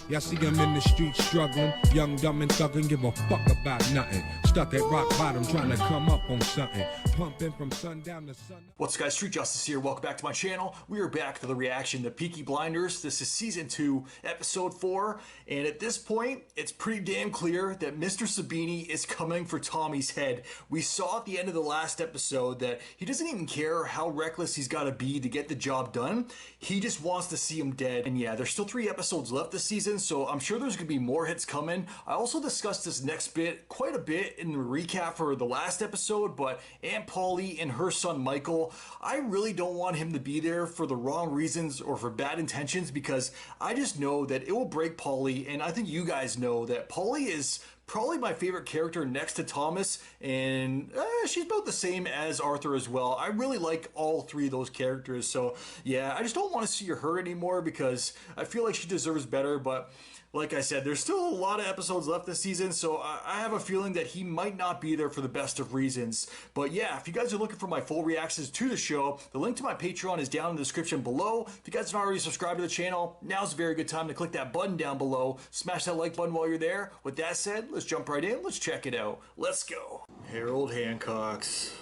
Y'all see him in the streets struggling, young, dumb, and thuggin', give a fuck about nothing. Stuck at rock bottom, trying to come up on something. Pumping from sundown to sun. What's up, guys? Street Justice here. Welcome back to my channel. We are back for the reaction to Peaky Blinders. This is season 2, episode 4, and at this point, it's pretty damn clear that Mr. Sabini is coming for Tommy's head. We saw at the end of the last episode that he doesn't even care how reckless he's got to be to get the job done. He just wants to see him dead. And yeah, there's still 3 episodes left this season, so I'm sure there's going to be more hits coming. I also discussed this next bit quite a bit in the recap for the last episode, but Aunt Polly and her son Michael, I really don't want him to be there for the wrong reasons or for bad intentions, because I just know that it will break Polly, and I think you guys know that Polly is probably my favorite character next to Thomas, and she's about the same as Arthur as well. I really like all 3 of those characters, so yeah, I just don't want to see her hurt anymore because I feel like she deserves better. But like I said, there's still a lot of episodes left this season, so I have a feeling that he might not be there for the best of reasons. But yeah, if you guys are looking for my full reactions to the show, the link to my Patreon is down in the description below. If you guys haven't already subscribed to the channel, now's a very good time to click that button down below. Smash that like button while you're there. With that said, let's jump right in. Let's check it out. Let's go. Harold Hancock's.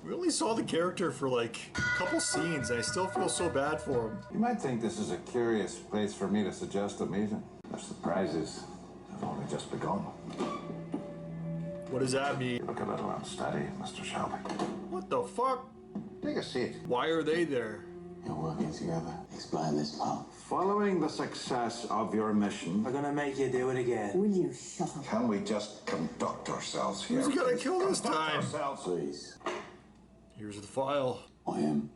We only saw the character for like a couple scenes, and I still feel so bad for him. You might think this is a curious place for me to suggest a meeting. The surprises have only just begun. What does that mean? Look a little unsteady, Mr. Shelby. What the fuck? Take a seat. Why are they there? You're working together. Explain this, pal. Following the success of your mission, I'm gonna make you do it again. Will you shut up? can we just conduct ourselves here? Who's he gonna kill this time? Please. Here's the file. I am.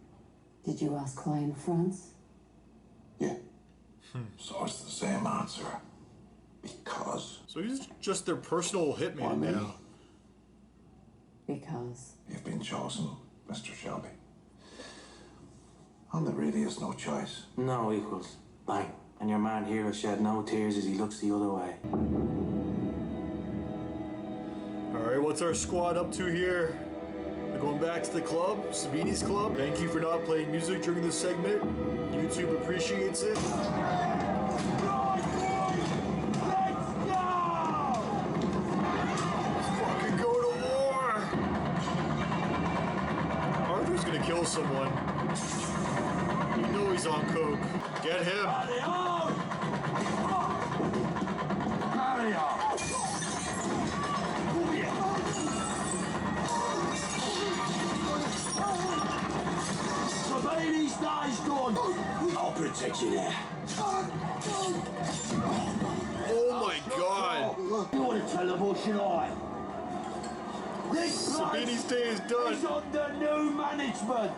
Did you ask why in France? Yeah. So it's the same answer. Because So he's just their personal hitman Why me? now. Because you've been chosen, Mr. Shelby. And there really is no choice. No equals. Bang. And your man here will shed no tears as he looks the other way. Alright, what's our squad up to here? We're going back to the club, Sabini's club. Thank you for not playing music during this segment. YouTube appreciates it. Let's fucking go to war! Arthur's gonna kill someone. You know he's on coke. Get him! Sabini's day's gone. I'll protect you there. Oh my god! You want to tell them or should I? This Sabini's day is done. is under new management.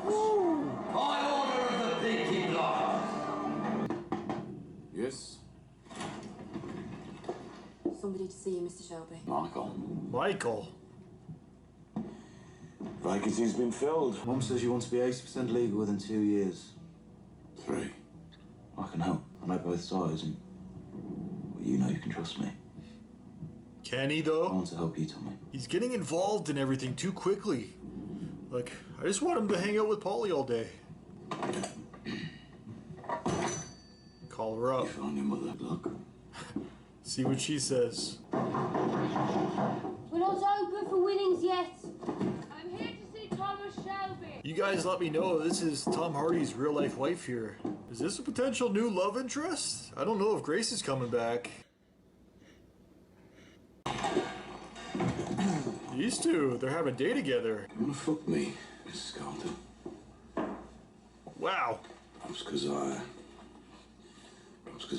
I order of the Peaky Blinders. Yes, somebody to see you, Mr. Shelby. Michael. Michael. Vacancy's been filled. Mum says you want to be 80% legal within 2 years. 3. I can help. I know both sides, and well, you know you can trust me. Can he I though? want to help you, Tommy. He's getting involved in everything too quickly. Like, I just want him to hang out with Polly all day. Call her You up. found your mother. Look. See what she says. We're not open for winnings yet. I'm here to see Thomas Shelby. You guys let me know this is Tom Hardy's real life wife here. Is this a potential new love interest? I don't know if Grace is coming back. These two, they're having a day together. You wanna fuck me, Mrs. Carlton? Wow. Perhaps because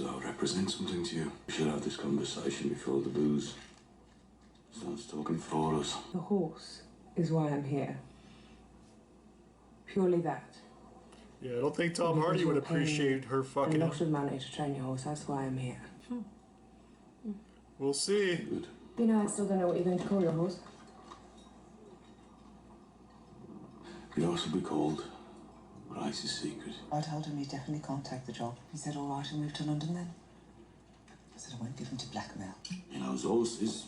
I represent something to you. We should have this conversation before the booze starts talking for us. The horse is why I'm here. Purely that. Yeah, I don't think Tom Hardy would appreciate her A fucking. lot of money to train your horse, that's why I'm here. We'll see. Good. You know, I still don't know what you're going to call your horse. You'd also be called Rice's Secret. I told him he'd definitely contact the job. He said all right and moved to London then. I said I won't give him to blackmail. He knows horses,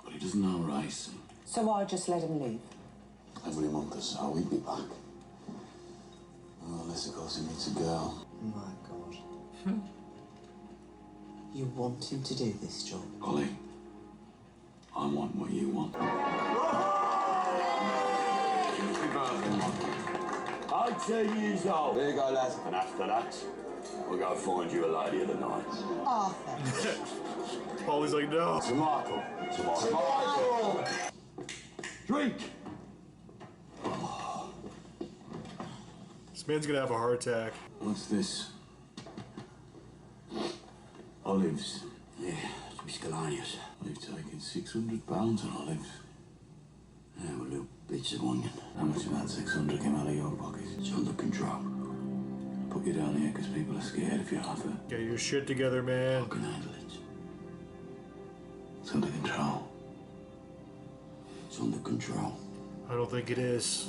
but he doesn't know Rice. So I just let him leave. Every month or so, he'd be back. Oh, unless, of course, he meets a girl. My God. You want him to do this job? Ollie, I want what you want. I'm 10 years old. There you go, lads. And after that, we'll go find you a lady of the night. Arthur. Paulie's like, no. Sir Michael. Sir Michael. Drink. This man's gonna have a heart attack. What's this? Olives. Yeah, miscellaneous. We've taken £600 on olives. Yeah, with little bits of onion. How much of that 600 came out of your pocket? It's under control. Put you down here because people are scared if you offer. Get your shit together, man. I can handle it. It's under control. It's under control. I don't think it is.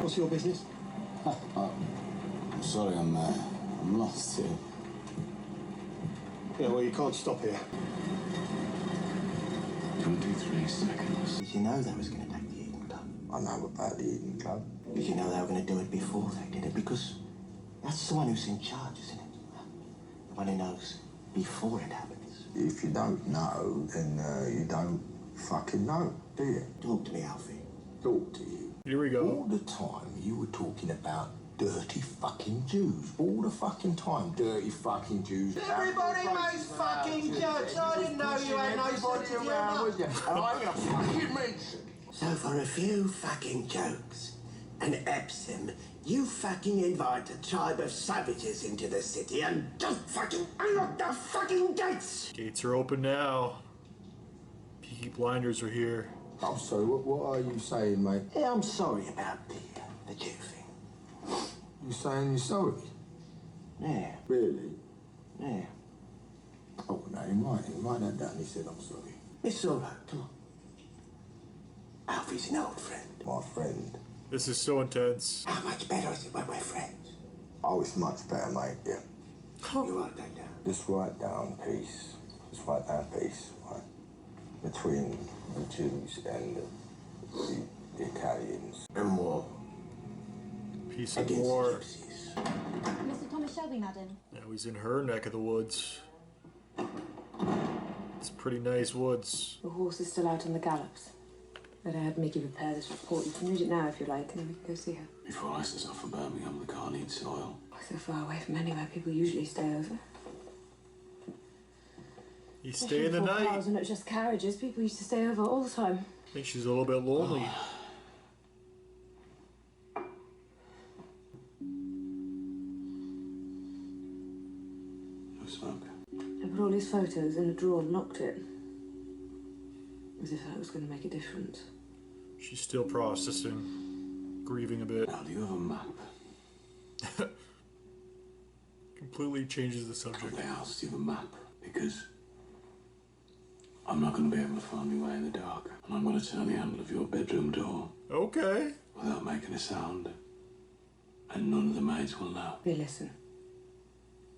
What's your business? I'm sorry, I'm lost here. Yeah, well, you can't stop here. 23 seconds. Did you know they was going to take the Eden Club? I know about the Eden Club. Did you know they were going to do it before they did it? Because that's the one who's in charge, isn't it? The one who knows before it happens. If you don't know, then you don't fucking know, do you? Talk to me, Alfie. Talk to you. Here we go. All the time you were talking about dirty fucking Jews. All the fucking time, dirty fucking Jews. Everybody makes fucking jokes. I didn't know you had no sense of humour. And I'm gonna fucking mention. So for a few fucking jokes and Epsom, you fucking invite a tribe of savages into the city and just fucking unlock the fucking gates! Gates are open now. Peaky Blinders are here. I'm sorry, what are you saying, mate? Yeah, I'm sorry about the Jew thing. You saying you're sorry? Yeah. Really? Yeah. Oh, no, he might have done. He said, I'm sorry. It's all right, come on. Alfie's an old friend. My friend. This is so intense. How much better is it when we're friends? Oh, it's much better, mate, yeah. You write that down. Just write down peace. Just write down peace, right? Between the Jews and the Italians. And war. Peace and Against war. gypsies. Mr. Thomas Shelby, madam. Now he's in her neck of the woods. It's pretty nice woods. The horse is still out on the gallops. But I had Mickey prepare this report. You can read it now if you like, and then we can go see her. Before I set off from Birmingham, the car needs oil. So far away from anywhere people usually stay over. He's staying the night. Cars and not just carriages. People used to stay over all the time. I think she's a little bit lonely. No smoke. I put all his photos in a drawer and locked it. As if that was going to make a difference. She's still processing, grieving a bit. Now, do you have a map Completely changes the of subject. the house? Do you have a map? Because I'm not going to be able to find my way in the dark. And I'm going to turn the handle of your bedroom door Okay. without making a sound. And none of the maids will know. They listen.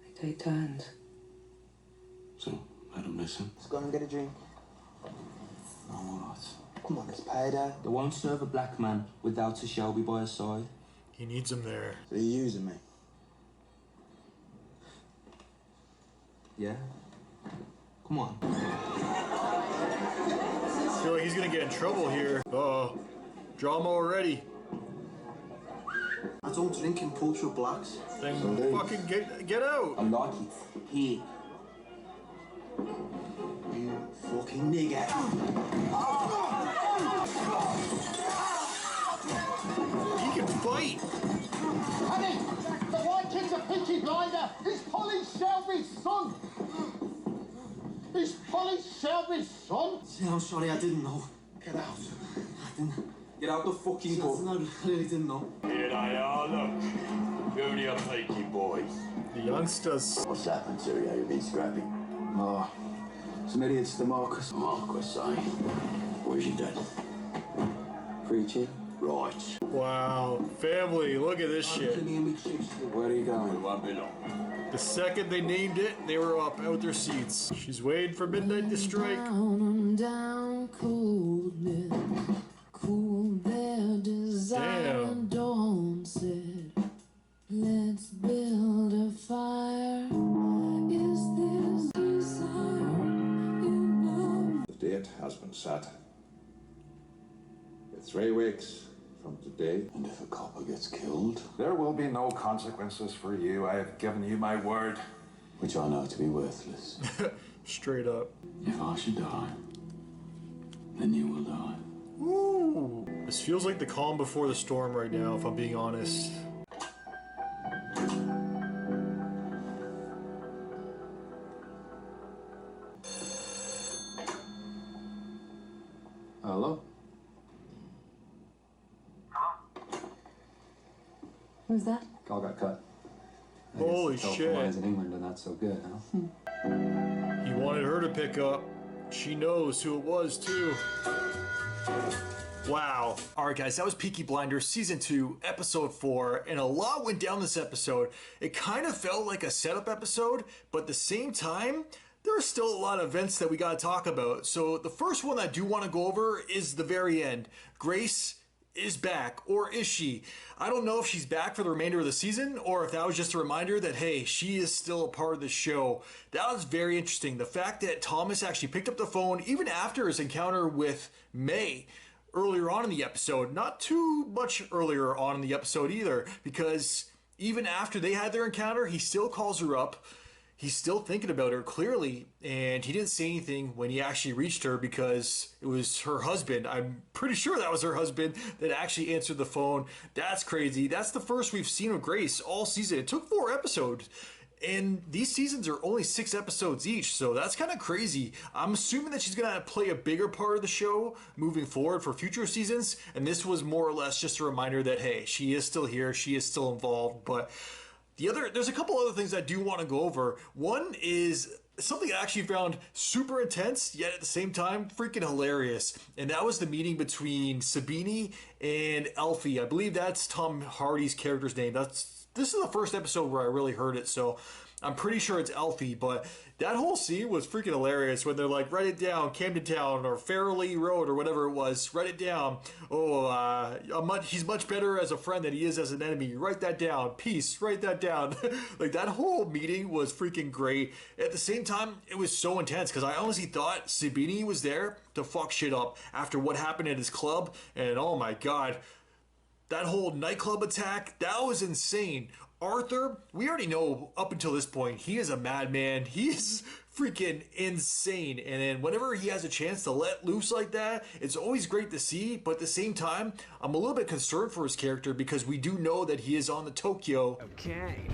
They take turns. So, let them listen. Let's go and get a drink. I'm all right. Come on, it's payday. They won't serve a black man without a Shelby by his side. He needs him there. So you're using me? Yeah? Come on. I feel like he's gonna get in trouble here. Uh-oh. Drama already. I don't drink in Portugal Blacks. Then fucking get out. I like it. Here. You fucking nigger. He can fight. Honey, the white kid's a Peaky blinder. He's Polly Shelby's son. He's Polly Shelby's son. Yeah, I'm sorry, I didn't know. Get out. I didn't. Get out the fucking book. No, I really didn't know. Here they are, look. Only a Peaky boys. The youngsters. What's happened to you? You've been scrapping. Oh, some idiots to Marcus. Marcus, eh? Where's your dad? Preaching. Right. Wow. Family, look at this shit. Where are you going? We won't be long. The second they named it, they were up out their seats. She's waiting for midnight to strike. Down, coldness, cool their desire. Damn. Dawn said, let's build a fire. set. 3 weeks from today. And if a copper gets killed? There will be no consequences for you. I have given you my word. Which I know to be worthless. Straight up. If I should die, then you will die. Ooh. This feels like the calm before the storm right now, if I'm being honest. Hello? Who's that? Call got cut. I Holy guess the shit. telephone lines in England are not so good, huh? He wanted her to pick up. She knows who it was, too. Wow. Alright guys, that was Peaky Blinders Season 2, Episode 4, and a lot went down this episode. It kind of felt like a setup episode, but at the same time, there are still a lot of events that we gotta talk about. So the first one I do want to go over is the very end. Grace is back, or is she? I don't know if she's back for the remainder of the season, or if that was just a reminder that, hey, she is still a part of the show. That was very interesting. The fact that Thomas actually picked up the phone, even after his encounter with May, earlier on in the episode. Not too much earlier on in the episode either, because even after they had their encounter, he still calls her up. He's still thinking about her, clearly, and he didn't say anything when he actually reached her because it was her husband. I'm pretty sure that was her husband that actually answered the phone. That's crazy. That's the first we've seen of Grace all season. It took 4 episodes, and these seasons are only 6 episodes each, so that's kind of crazy. I'm assuming that she's going to play a bigger part of the show moving forward for future seasons, and this was more or less just a reminder that, hey, she is still here, she is still involved, but there's a couple other things I do want to go over. One is something I actually found super intense, yet at the same time freaking hilarious. And that was the meeting between Sabini and Alfie. I believe that's Tom Hardy's character's name. This is the first episode where I really heard it, so I'm pretty sure it's Alfie, but that whole scene was freaking hilarious when they're like, write it down, Camden Town or Fairley Road or whatever it was, write it down. He's much better as a friend than he is as an enemy. Write that down. Peace, write that down. Like, that whole meeting was freaking great. At the same time, it was so intense because I honestly thought Sabini was there to fuck shit up after what happened at his club, and oh my god, that whole nightclub attack, that was insane. Arthur, we already know up until this point, he is a madman. He's freaking insane. And then whenever he has a chance to let loose like that, it's always great to see. But at the same time, I'm a little bit concerned for his character because we do know that he is on the Tokyo. Okay.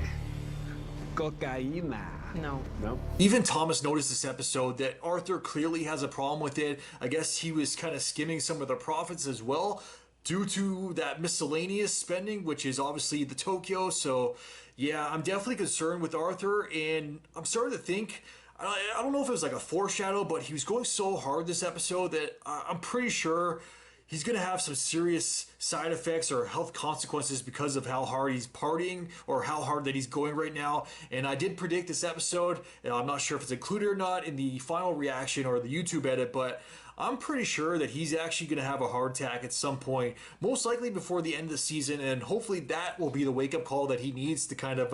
Cocaína. No. No. Even Thomas noticed this episode that Arthur clearly has a problem with it. I guess he was kind of skimming some of the profits as well, due to that miscellaneous spending, which is obviously the Tokyo. So yeah, I'm definitely concerned with Arthur, and I'm starting to think, I don't know if it was like a foreshadow, but he was going so hard this episode that I'm pretty sure he's going to have some serious side effects or health consequences because of how hard he's partying or how hard that he's going right now. And I did predict this episode, and I'm not sure if it's included or not in the final reaction or the YouTube edit, but I'm pretty sure that he's actually going to have a heart attack at some point, most likely before the end of the season, and hopefully that will be the wake-up call that he needs to kind of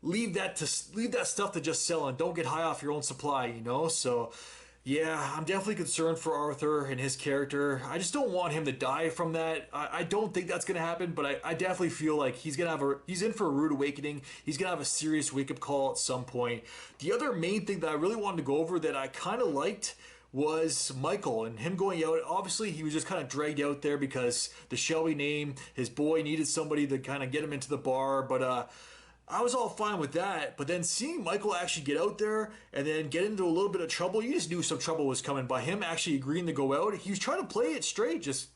leave that stuff to just sell and don't get high off your own supply, you know? So yeah, I'm definitely concerned for Arthur and his character. I just don't want him to die from that. I don't think that's going to happen, but I definitely feel like he's in for a rude awakening. He's going to have a serious wake-up call at some point. The other main thing that I really wanted to go over that I kind of liked was Michael and him going out. Obviously, he was just kind of dragged out there because the Shelby name, his boy needed somebody to kind of get him into the bar, but I was all fine with that. But then seeing Michael actually get out there and then get into a little bit of trouble, you just knew some trouble was coming by him actually agreeing to go out. He was trying to play it straight, just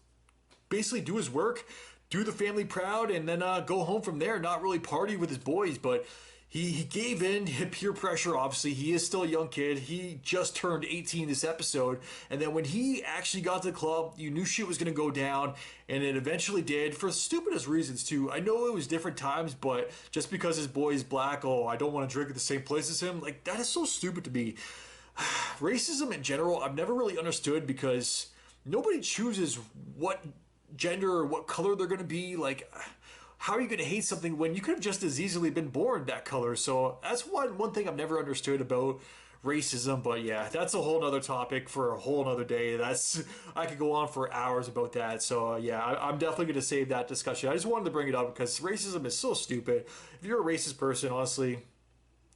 basically do his work, do the family proud, and then go home from there, not really party with his boys, but He gave in, peer pressure, obviously. He is still a young kid. He just turned 18 this episode. And then when he actually got to the club, you knew shit was going to go down. And it eventually did, for the stupidest reasons, too. I know it was different times, but just because his boy is black, oh, I don't want to drink at the same place as him. Like, that is so stupid to me. Racism in general, I've never really understood because nobody chooses what gender or what color they're going to be. Like, how are you going to hate something when you could have just as easily been born that color? So that's one thing I've never understood about racism. But yeah, that's a whole nother topic for a whole nother day. I could go on for hours about that. So yeah, I'm definitely going to save that discussion. I just wanted to bring it up because racism is so stupid. If you're a racist person, honestly,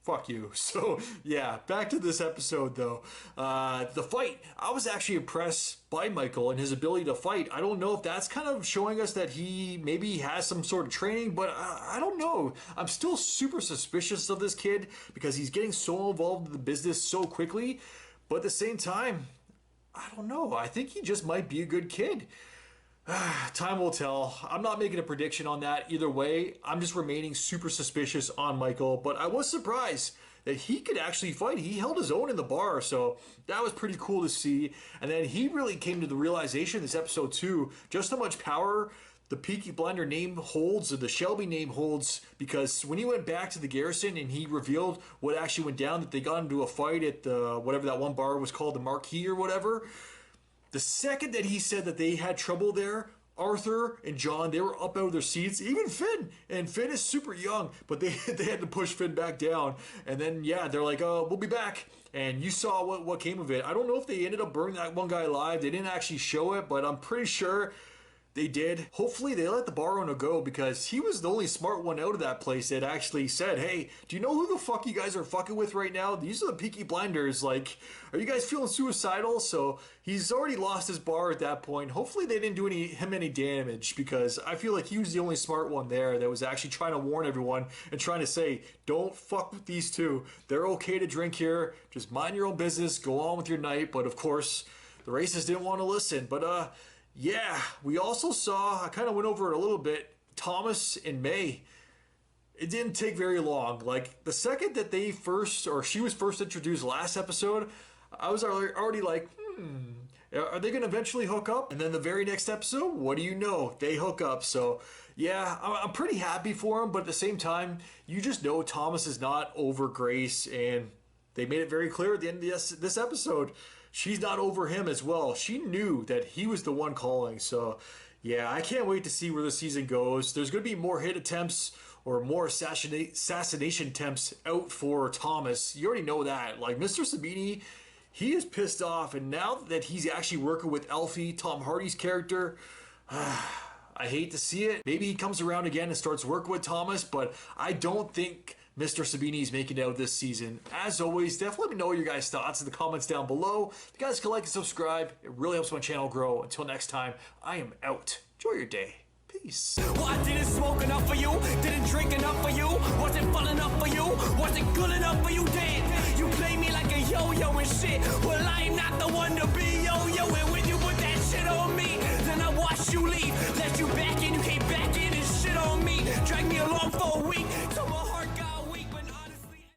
fuck you. So yeah, back to this episode though. The fight, I was actually impressed by Michael and his ability to fight. I don't know if that's kind of showing us that he maybe has some sort of training, but I don't know. I'm still super suspicious of this kid because he's getting so involved in the business so quickly. But at the same time, I don't know. I think he just might be a good kid. Time will tell. I'm not making a prediction on that either way. I'm just remaining super suspicious on Michael, but I was surprised that he could actually fight. He held his own in the bar, so that was pretty cool to see. And then he really came to the realization this episode too, just how much power the Peaky Blinder name holds, or the Shelby name holds, because when he went back to the Garrison and he revealed what actually went down, that they got into a fight at the, whatever that one bar was called, the Marquee or whatever. The second that he said that they had trouble there, Arthur and John, they were up out of their seats. Even Finn. And Finn is super young, but they had to push Finn back down. And then, yeah, they're like, oh, we'll be back. And you saw what came of it. I don't know if they ended up burning that one guy alive. They didn't actually show it, but I'm pretty sure they did. Hopefully they let the bar owner go because he was the only smart one out of that place that actually said, hey, do you know who the fuck you guys are fucking with right now? These are the Peaky Blinders. Like, are you guys feeling suicidal? So he's already lost his bar at that point. Hopefully they didn't do him any damage because I feel like he was the only smart one there that was actually trying to warn everyone and trying to say, don't fuck with these two. They're okay to drink here. Just mind your own business. Go on with your night. But of course, the racists didn't want to listen. But yeah, we also saw, I kind of went over it a little bit, Thomas and May. It didn't take very long. Like, the second that she was first introduced last episode, I was already like, are they going to eventually hook up? And then the very next episode, what do you know? They hook up. So, yeah, I'm pretty happy for him, but at the same time, you just know Thomas is not over Grace, and they made it very clear at the end of this episode. She's not over him as well. She knew that he was the one calling. So, yeah, I can't wait to see where the season goes. There's going to be more hit attempts or more assassination attempts out for Thomas. You already know that. Like, Mr. Sabini, he is pissed off. And now that he's actually working with Alfie, Tom Hardy's character, I hate to see it. Maybe he comes around again and starts working with Thomas, but I don't think Mr. Sabini is making it out this season. As always, definitely let me know your guys' thoughts in the comments down below. If you guys can like and subscribe, it really helps my channel grow. Until next time, I am out. Enjoy your day. Peace. Well, I didn't smoke enough for you, didn't drink enough for you, wasn't fun enough for you, wasn't good enough for you, damn. You play me like a yo-yo and shit. Well, I'm not the one to be yo-yoing with you.